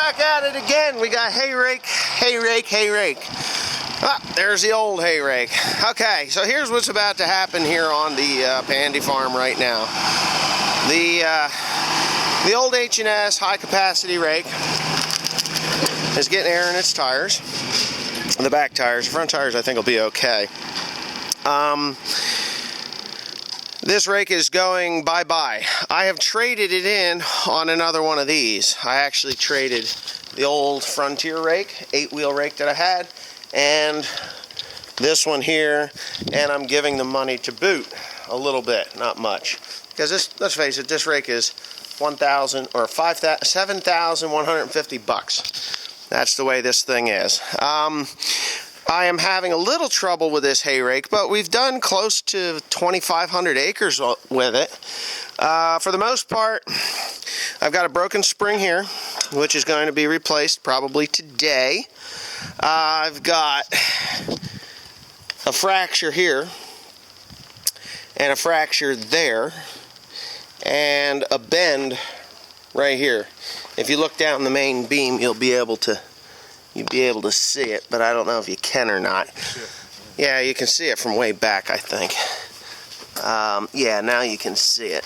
Back at it again. We got hayrake. Ah, there's the old hayrake. Okay, so here's what's about to happen here on the Pandy farm right now. The old H&S high capacity rake is getting air in its tires. The back tires, the front tires I think will be okay. This rake is going bye-bye. I have traded it in on another one of these. I actually traded the old Frontier rake, 8-wheel rake that I had, and this one here, and I'm giving the money to boot a little bit, not much. Because this, let's face it, this rake is $7,150. That's the way this thing is. I am having a little trouble with this hay rake, but we've done close to 2,500 acres with it. For the most part, I've got a broken spring here, which is going to be replaced probably today. I've got a fracture here, and a fracture there, and a bend right here. If you look down the main beam, you'll be able to see it, but I don't know if you can or not. Yeah, you can see it from way back, I think. Yeah, now you can see it.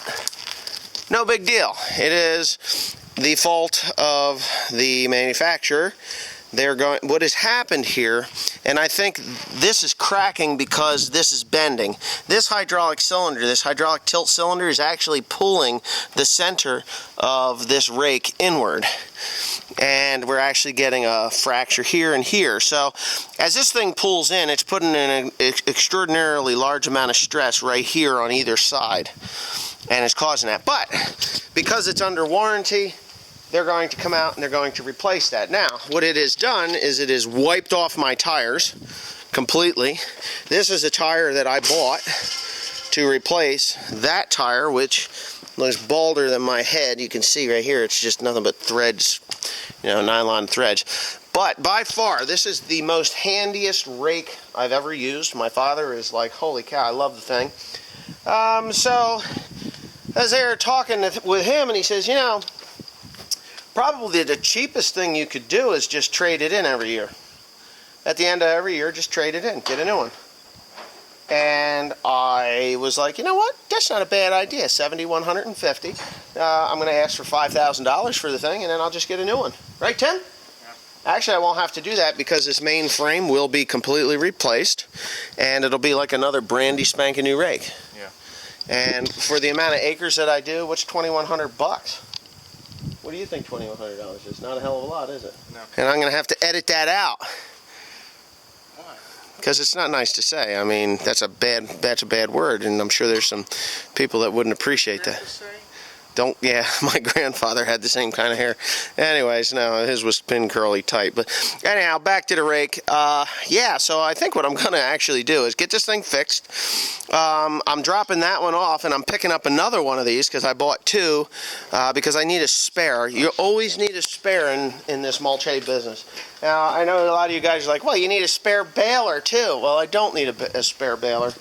No big deal. It is the fault of the manufacturer. What has happened here, and I think this is cracking because this is bending. This hydraulic cylinder, this hydraulic tilt cylinder, is actually pulling the center of this rake inward. And we're actually getting a fracture here and here. So as this thing pulls in, it's putting in an extraordinarily large amount of stress right here on either side, and it's causing that. But because it's under warranty, they're going to come out and they're going to replace that. Now, what it has done is it has wiped off my tires completely. This is a tire that I bought to replace that tire, which looks balder than my head. You can see right here, it's just nothing but threads, you know, nylon threads. But by far, this is the most handiest rake I've ever used. My father is like, holy cow, I love the thing. So, as they were talking with him, and he says, you know, probably the cheapest thing you could do is just trade it in every year. At the end of every year, just trade it in, get a new one. And I was like, you know what? That's not a bad idea. $7,150. I'm going to ask for $5,000 for the thing, and then I'll just get a new one. Right, Tim? Yeah. Actually, I won't have to do that because this main frame will be completely replaced, and it'll be like another brandy spanking new rake. Yeah. And for the amount of acres that I do, what's $2,100? What do you think $2,100 is? Not a hell of a lot, is it? No. And I'm going to have to edit that out. Why? Because it's not nice to say. I mean, that's a bad word, and I'm sure there's some people that wouldn't appreciate that. Yeah, my grandfather had the same kind of hair. Anyways, no, his was pin curly tight. But anyhow, back to the rake. Yeah, so I think what I'm going to actually do is get this thing fixed. I'm dropping that one off, and I'm picking up another one of these because I bought two because I need a spare. You always need a spare in this mulch hay business. Now, I know a lot of you guys are like, well, you need a spare baler too. Well, I don't need a spare baler.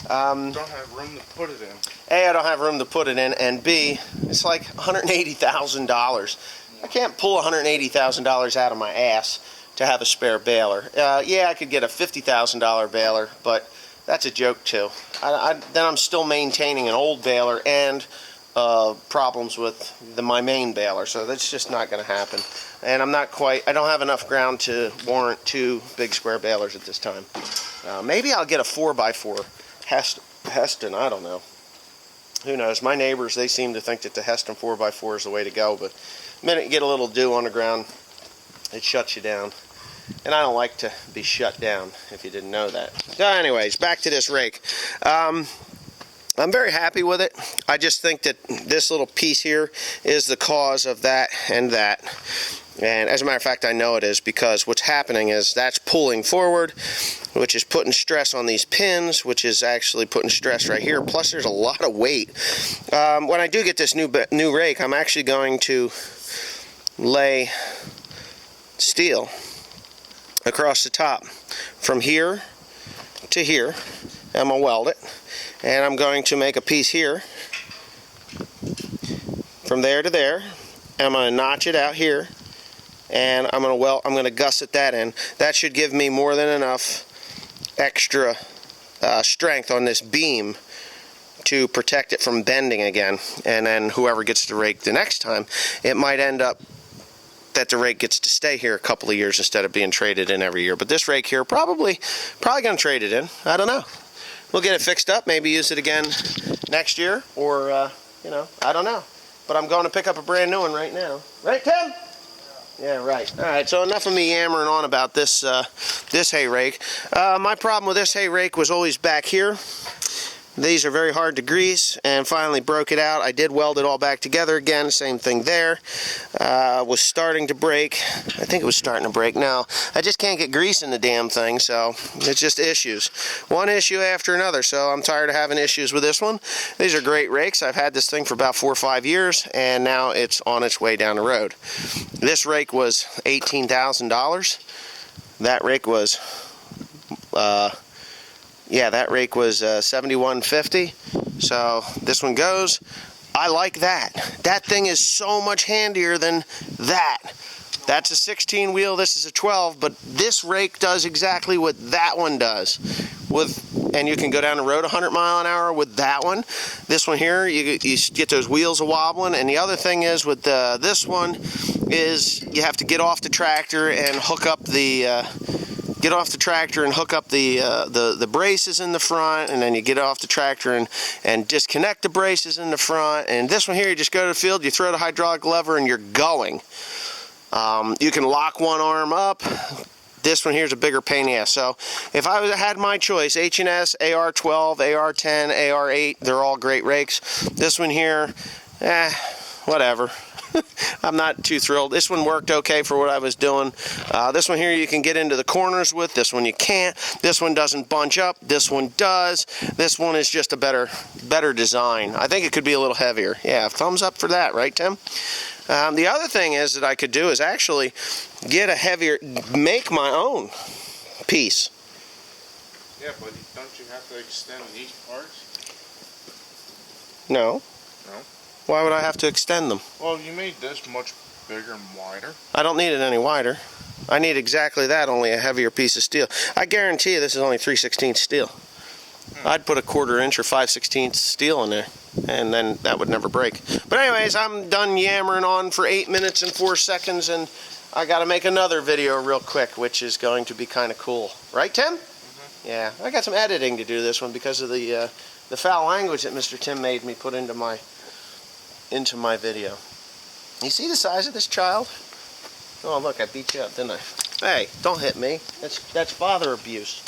Don't have room to put it in. A, I don't have room to put it in, and B, it's like $180,000. I can't pull $180,000 out of my ass to have a spare baler. Yeah, I could get a $50,000 baler, but that's a joke too. Then I'm still maintaining an old baler and problems with my main baler, so that's just not going to happen. And I don't have enough ground to warrant two big square balers at this time. Maybe I'll get a 4x4 Heston, I don't know. Who knows? My neighbors, they seem to think that the Heston 4x4 is the way to go, but the minute you get a little dew on the ground, it shuts you down. And I don't like to be shut down, if you didn't know that. So anyways, back to this rake. I'm very happy with it. I just think that this little piece here is the cause of that and that. And as a matter of fact, I know it is, because what's happening is that's pulling forward, which is putting stress on these pins, which is actually putting stress right here. Plus, there's a lot of weight. When I do get this new rake, I'm actually going to lay steel across the top from here to here. I'm going to weld it, and I'm going to make a piece here from there to there. I'm going to notch it out here and I'm gonna gusset that in. That should give me more than enough extra strength on this beam to protect it from bending again. And then whoever gets the rake the next time, it might end up that the rake gets to stay here a couple of years instead of being traded in every year. But this rake here, probably gonna trade it in. I don't know. We'll get it fixed up, maybe use it again next year, or you know, I don't know. But I'm going to pick up a brand new one right now. Right, Tim? Yeah, right. All right, so enough of me yammering on about this this hay rake. My problem with this hay rake was always back here. These are very hard to grease, and finally broke it out. I did weld it all back together again, same thing there. Was starting to break. I think it was starting to break. No, I just can't get grease in the damn thing, so it's just issues. One issue after another, so I'm tired of having issues with this one. These are great rakes. I've had this thing for about 4 or 5 years, and now it's on its way down the road. This rake was $18,000. That rake was... yeah, that rake was $71.50. So this one goes. I like that. That thing is so much handier than that. That's a 16 wheel, this is a 12, but this rake does exactly what that one does. And you can go down the road 100 miles an hour with that one. This one here, you get those wheels a wobbling. And the other thing is with this one is you have to get off the tractor and hook up the the braces in the front, and then you get off the tractor and disconnect the braces in the front. And this one here, you just go to the field, you throw the hydraulic lever, and you're going. You can lock one arm up. This one here is a bigger pain in the ass. So if I had my choice, H&S, AR12, AR10, AR8, they're all great rakes. This one here, whatever. I'm not too thrilled. This one worked okay for what I was doing. This one here you can get into the corners with. This one you can't. This one doesn't bunch up. This one does. This one is just a better design. I think it could be a little heavier. Yeah, thumbs up for that, right, Tim? The other thing is that I could do is actually get a heavier, make my own piece. Yeah, but don't you have to extend these parts? No. No? Why would I have to extend them? Well, you made this much bigger and wider. I don't need it any wider. I need exactly that, only a heavier piece of steel. I guarantee you this is only 3/16 steel. I'd put a 1/4 inch or 5/16 steel in there, and then that would never break. But anyways, I'm done yammering on for 8 minutes and 4 seconds, and I got to make another video real quick, which is going to be kind of cool. Right, Tim? Mm-hmm. Yeah, I got some editing to do this one because of the foul language that Mr. Tim made me put into my video. You see the size of this child? Oh, look, I beat you up, didn't I? Hey, don't hit me. That's father abuse.